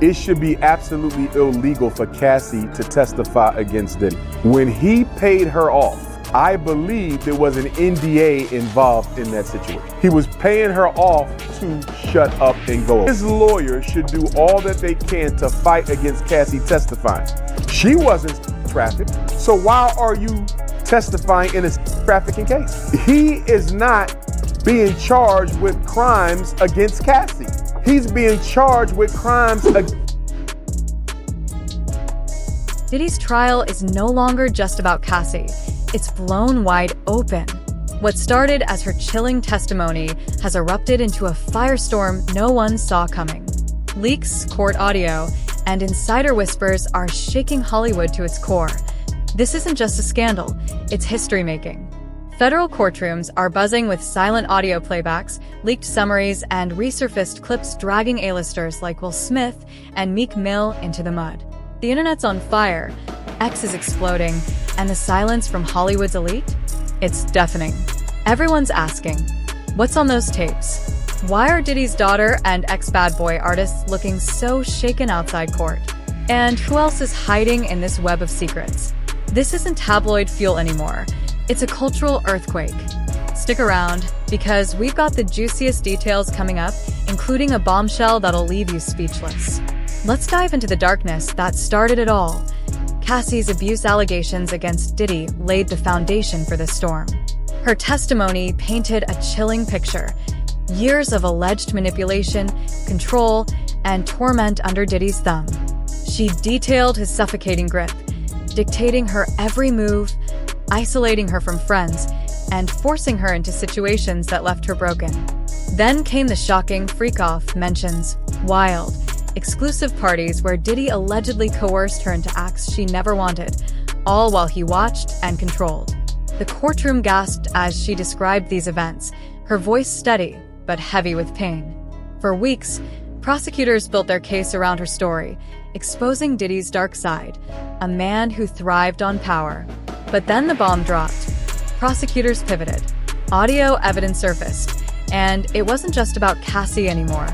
it should be absolutely illegal for Cassie to testify against Diddy. When he paid her off, I believe there was an NDA involved in that situation. He was paying her off to shut up and go. His lawyer should do all that they can to fight against Cassie testifying. She wasn't trafficked, so why are you testifying in a trafficking case? He is not being charged with crimes against Cassie. He's being charged with crimes against. Diddy's trial is no longer just about Cassie. It's blown wide open. What started as her chilling testimony has erupted into a firestorm no one saw coming. Leaks, court audio, and insider whispers are shaking Hollywood to its core. This isn't just a scandal, it's history-making. Federal courtrooms are buzzing with silent audio playbacks, leaked summaries, and resurfaced clips dragging A-listers like Will Smith and Meek Mill into the mud. The internet's on fire, X is exploding, and the silence from Hollywood's elite? It's deafening. Everyone's asking, what's on those tapes? Why are Diddy's daughter and ex-bad boy artists looking so shaken outside court? And who else is hiding in this web of secrets? This isn't tabloid fuel anymore. It's a cultural earthquake. Stick around, because we've got the juiciest details coming up, including a bombshell that'll leave you speechless. Let's dive into the darkness that started it all. Cassie's abuse allegations against Diddy laid the foundation for this storm. Her testimony painted a chilling picture. Years of alleged manipulation, control, and torment under Diddy's thumb. She detailed his suffocating grip, dictating her every move, isolating her from friends, and forcing her into situations that left her broken. Then came the shocking freak-off mentions, wild, exclusive parties where Diddy allegedly coerced her into acts she never wanted, all while he watched and controlled. The courtroom gasped as she described these events, her voice steady but heavy with pain. For weeks, prosecutors built their case around her story, exposing Diddy's dark side, a man who thrived on power. But then the bomb dropped. Prosecutors pivoted. Audio evidence surfaced, and it wasn't just about Cassie anymore.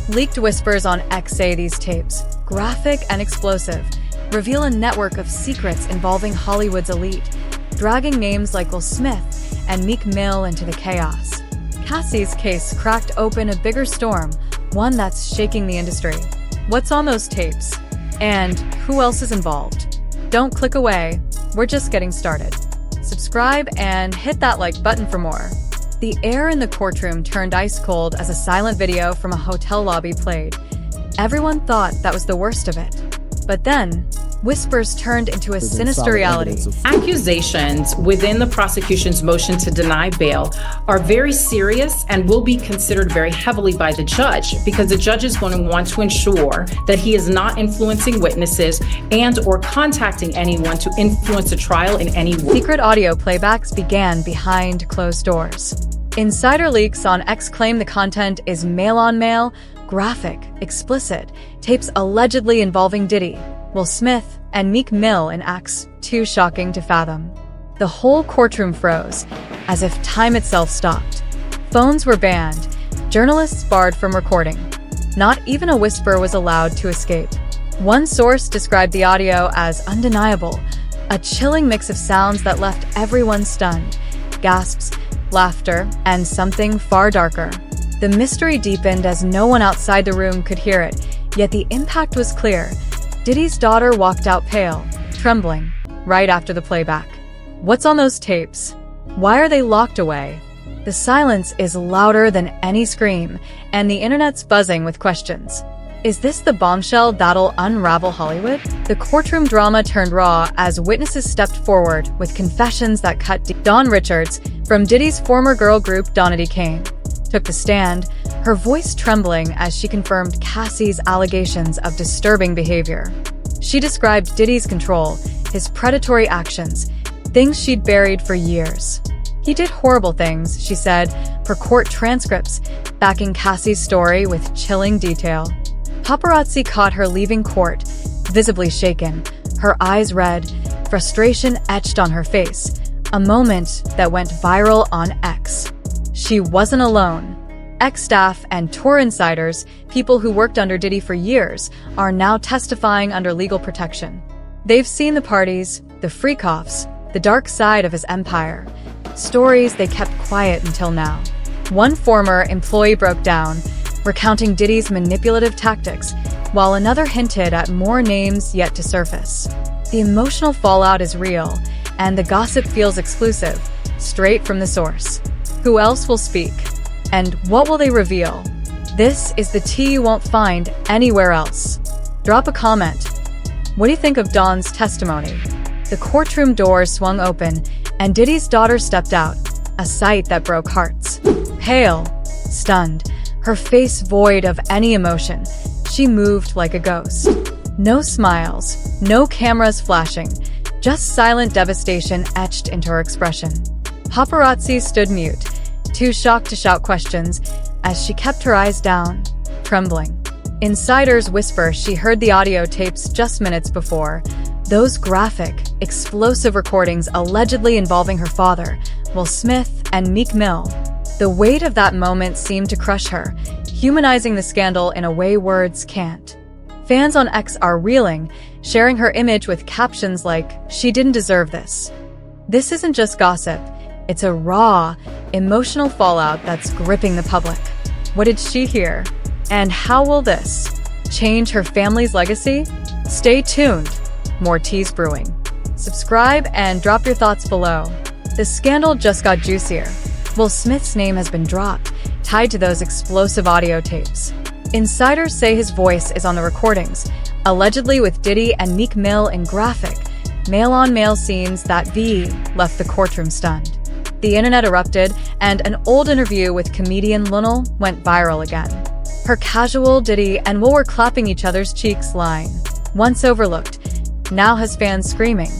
Leaked whispers on X say these tapes, graphic and explosive, reveal a network of secrets involving Hollywood's elite, dragging names like Will Smith and Meek Mill into the chaos. Cassie's case cracked open a bigger storm, one that's shaking the industry. What's on those tapes? And who else is involved? Don't click away, we're just getting started. Subscribe and hit that like button for more. The air in the courtroom turned ice cold as a silent video from a hotel lobby played. Everyone thought that was the worst of it. But then, whispers turned into a sinister reality. Accusations within the prosecution's motion to deny bail are very serious and will be considered very heavily by the judge, because the judge is going to want to ensure that he is not influencing witnesses and or contacting anyone to influence a trial in any way. Secret audio playbacks began behind closed doors. Insider leaks on X claim the content is male-on-male, graphic, explicit, tapes allegedly involving Diddy, Will Smith, and Meek Mill in acts too shocking to fathom. The whole courtroom froze, as if time itself stopped. Phones were banned, journalists barred from recording. Not even a whisper was allowed to escape. One source described the audio as undeniable, a chilling mix of sounds that left everyone stunned. Gasps, laughter, and something far darker. The mystery deepened as no one outside the room could hear it, yet the impact was clear. Diddy's daughter walked out pale, trembling, right after the playback. What's on those tapes? Why are they locked away? The silence is louder than any scream, and the internet's buzzing with questions. Is this the bombshell that'll unravel Hollywood? The courtroom drama turned raw as witnesses stepped forward with confessions that cut deep. Dawn Richards, from Diddy's former girl group Donity Kane, took the stand, her voice trembling as she confirmed Cassie's allegations of disturbing behavior. She described Diddy's control, his predatory actions, things she'd buried for years. He did horrible things, she said, per court transcripts, backing Cassie's story with chilling detail. Paparazzi caught her leaving court, visibly shaken, her eyes red, frustration etched on her face, a moment that went viral on X. She wasn't alone. Ex-staff and tour insiders, people who worked under Diddy for years, are now testifying under legal protection. They've seen the parties, the freak-offs, the dark side of his empire. Stories they kept quiet until now. One former employee broke down, recounting Diddy's manipulative tactics, while another hinted at more names yet to surface. The emotional fallout is real, and the gossip feels exclusive, straight from the source. Who else will speak? And what will they reveal? This is the tea you won't find anywhere else. Drop a comment. What do you think of Dawn's testimony? The courtroom doors swung open, and Diddy's daughter stepped out, a sight that broke hearts. Pale, stunned, her face void of any emotion, she moved like a ghost. No smiles, no cameras flashing, just silent devastation etched into her expression. Paparazzi stood mute, too shocked to shout questions, as she kept her eyes down, trembling. Insiders whisper she heard the audio tapes just minutes before, those graphic, explosive recordings allegedly involving her father, Will Smith, and Meek Mill. The weight of that moment seemed to crush her, humanizing the scandal in a way words can't. Fans on X are reeling, sharing her image with captions like, "She didn't deserve this." This isn't just gossip. It's a raw, emotional fallout that's gripping the public. What did she hear? And how will this change her family's legacy? Stay tuned. More teas brewing. Subscribe and drop your thoughts below. The scandal just got juicier. Will Smith's name has been dropped, tied to those explosive audio tapes. Insiders say his voice is on the recordings, allegedly with Diddy and Meek Mill in graphic, male-on-male scenes that left the courtroom stunned. The internet erupted, and an old interview with comedian Lunel went viral again. Her casual Diddy and Will were clapping each other's cheeks line, once overlooked, now has fans screaming.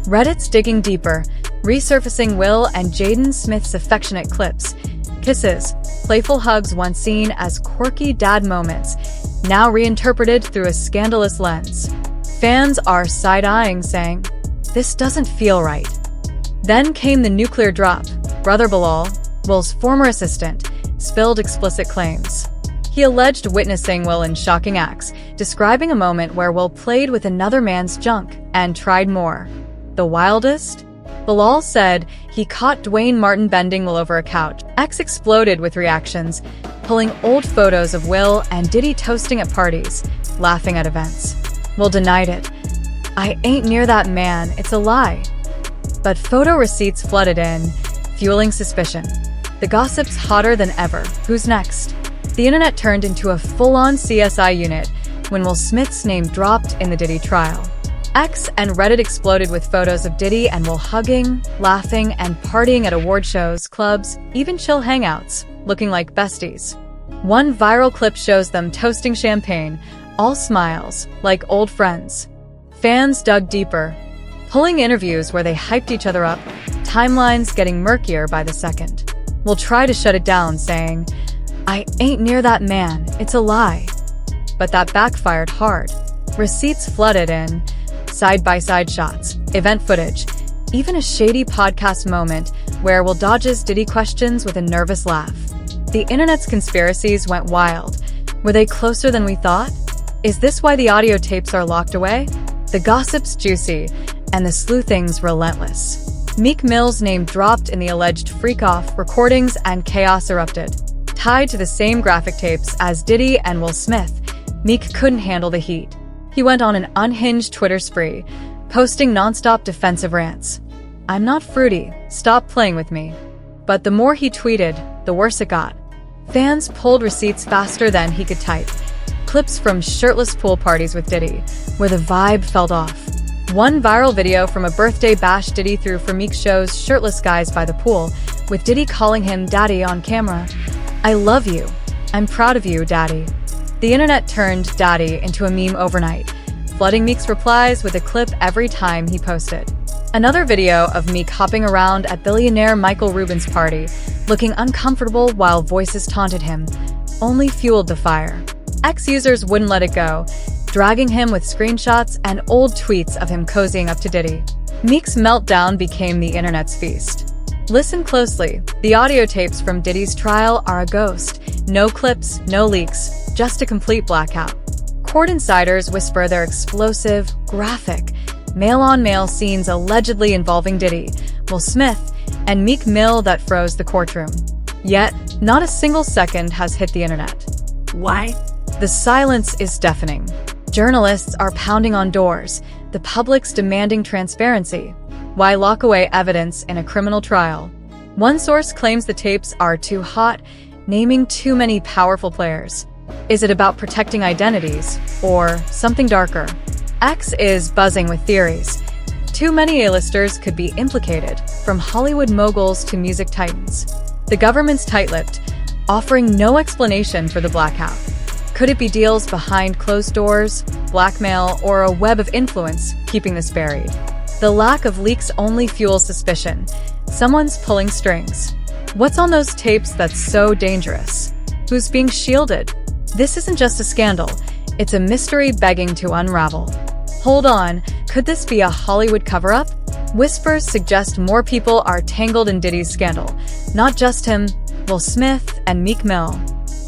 Reddit's digging deeper, resurfacing Will and Jaden Smith's affectionate clips. Kisses, playful hugs once seen as quirky dad moments, now reinterpreted through a scandalous lens. Fans are side-eyeing, saying, "This doesn't feel right." Then came the nuclear drop. Brother Bilal, Will's former assistant, spilled explicit claims. He alleged witnessing Will in shocking acts, describing a moment where Will played with another man's junk and tried more. The wildest? Bilal said he caught Dwayne Martin bending Will over a couch. X exploded with reactions, pulling old photos of Will and Diddy toasting at parties, laughing at events. Will denied it. "I ain't near that man, it's a lie." But photo receipts flooded in, fueling suspicion. The gossip's hotter than ever. Who's next? The internet turned into a full-on CSI unit when Will Smith's name dropped in the Diddy trial. X and Reddit exploded with photos of Diddy and Will hugging, laughing, and partying at award shows, clubs, even chill hangouts, looking like besties. One viral clip shows them toasting champagne, all smiles, like old friends. Fans dug deeper, pulling interviews where they hyped each other up, timelines getting murkier by the second. Will try to shut it down, saying, "I ain't near that man, it's a lie." But that backfired hard. Receipts flooded in, side-by-side shots, event footage, even a shady podcast moment where Will dodges Diddy questions with a nervous laugh. The internet's conspiracies went wild. Were they closer than we thought? Is this why the audio tapes are locked away? The gossip's juicy, and the sleuthing's relentless. Meek Mill's name dropped in the alleged freak-off recordings and chaos erupted. Tied to the same graphic tapes as Diddy and Will Smith, Meek couldn't handle the heat. He went on an unhinged Twitter spree, posting nonstop defensive rants. "I'm not fruity, stop playing with me." But the more he tweeted, the worse it got. Fans pulled receipts faster than he could type. Clips from shirtless pool parties with Diddy, where the vibe felt off. One viral video from a birthday bash Diddy threw for Meek shows shirtless guys by the pool, with Diddy calling him daddy on camera. "I love you. I'm proud of you, daddy." The internet turned daddy into a meme overnight, flooding Meek's replies with a clip every time he posted. Another video of Meek hopping around at billionaire Michael Rubin's party, looking uncomfortable while voices taunted him, only fueled the fire. X users wouldn't let it go, dragging him with screenshots and old tweets of him cozying up to Diddy. Meek's meltdown became the internet's feast. Listen closely. The audio tapes from Diddy's trial are a ghost. No clips, no leaks, just a complete blackout. Court insiders whisper their explosive, graphic, male-on-male scenes allegedly involving Diddy, Will Smith, and Meek Mill that froze the courtroom. Yet, not a single second has hit the internet. Why? The silence is deafening. Journalists are pounding on doors, the public's demanding transparency. Why lock away evidence in a criminal trial? One source claims the tapes are too hot, naming too many powerful players. Is it about protecting identities, or something darker? X is buzzing with theories. Too many A-listers could be implicated, from Hollywood moguls to music titans. The government's tight-lipped, offering no explanation for the blackout. Could it be deals behind closed doors, blackmail, or a web of influence keeping this buried? The lack of leaks only fuels suspicion. Someone's pulling strings. What's on those tapes that's so dangerous? Who's being shielded? This isn't just a scandal. It's a mystery begging to unravel. Hold on, could this be a Hollywood cover-up? Whispers suggest more people are tangled in Diddy's scandal. Not just him, Will Smith and Meek Mill.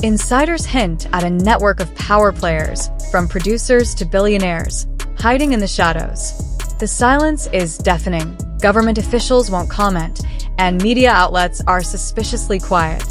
Insiders hint at a network of power players, from producers to billionaires, hiding in the shadows. The silence is deafening. Government officials won't comment, and media outlets are suspiciously quiet.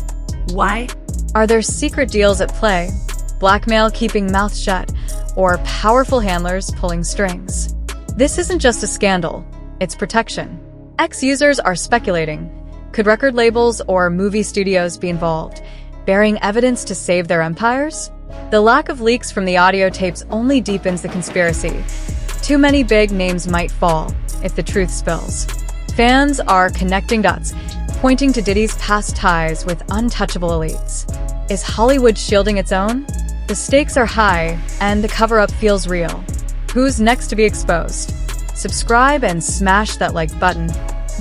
Why? Are there secret deals at play? Blackmail keeping mouths shut, or powerful handlers pulling strings? This isn't just a scandal, it's protection. Ex-users are speculating. Could record labels or movie studios be involved, bearing evidence to save their empires? The lack of leaks from the audio tapes only deepens the conspiracy. Too many big names might fall if the truth spills. Fans are connecting dots, pointing to Diddy's past ties with untouchable elites. Is Hollywood shielding its own? The stakes are high, and the cover-up feels real. Who's next to be exposed? Subscribe and smash that like button.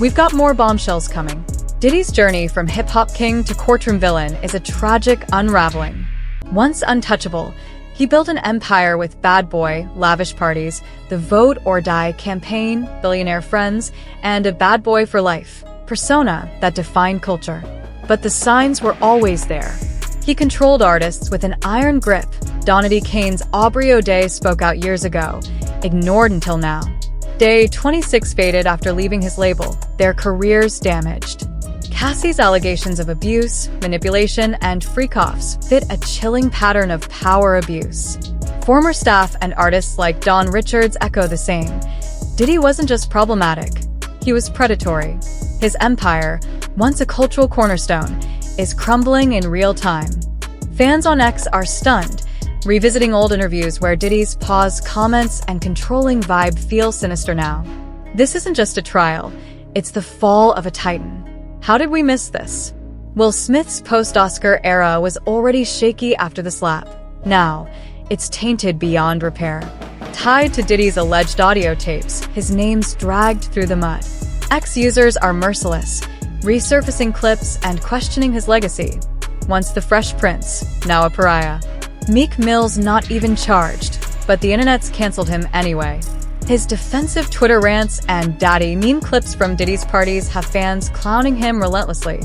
We've got more bombshells coming. Diddy's journey from hip-hop king to courtroom villain is a tragic unraveling. Once untouchable, he built an empire with bad boy, lavish parties, the vote or die campaign, billionaire friends, and a bad boy for life persona that defined culture. But the signs were always there. He controlled artists with an iron grip. Donady Kane's Aubrey O'Day spoke out years ago, ignored until now. Day 26 faded after leaving his label, their careers damaged. Cassie's allegations of abuse, manipulation, and freak-offs fit a chilling pattern of power abuse. Former staff and artists like Don Richards echo the same. Diddy wasn't just problematic, he was predatory. His empire, once a cultural cornerstone, is crumbling in real time. Fans on X are stunned, revisiting old interviews where Diddy's pause, comments, and controlling vibe feel sinister now. This isn't just a trial, it's the fall of a titan. How did we miss this? Will Smith's post-Oscar era was already shaky after the slap. Now, it's tainted beyond repair. Tied to Diddy's alleged audio tapes, his name's dragged through the mud. Ex-users are merciless, resurfacing clips and questioning his legacy. Once the Fresh Prince, now a pariah. Meek Mill's not even charged, but the internet's canceled him anyway. His defensive Twitter rants and daddy meme clips from Diddy's parties have fans clowning him relentlessly.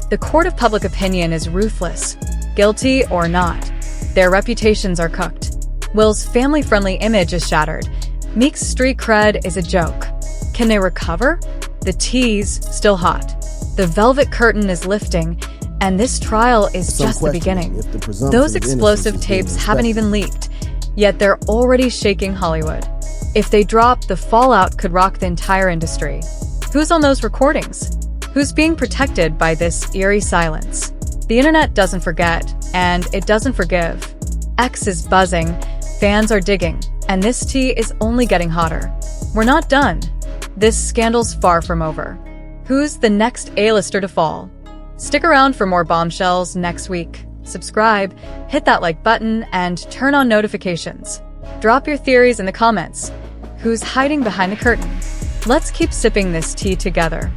The court of public opinion is ruthless, guilty or not. Their reputations are cooked. Will's family-friendly image is shattered. Meek's street cred is a joke. Can they recover? The tea's still hot. The velvet curtain is lifting, and this trial is just the beginning. Those explosive tapes haven't even leaked, yet they're already shaking Hollywood. If they drop, the fallout could rock the entire industry. Who's on those recordings? Who's being protected by this eerie silence? The internet doesn't forget, and it doesn't forgive. X is buzzing, fans are digging, and this tea is only getting hotter. We're not done. This scandal's far from over. Who's the next A-lister to fall? Stick around for more bombshells next week. Subscribe, hit that like button, and turn on notifications. Drop your theories in the comments. Who's hiding behind the curtain? Let's keep sipping this tea together.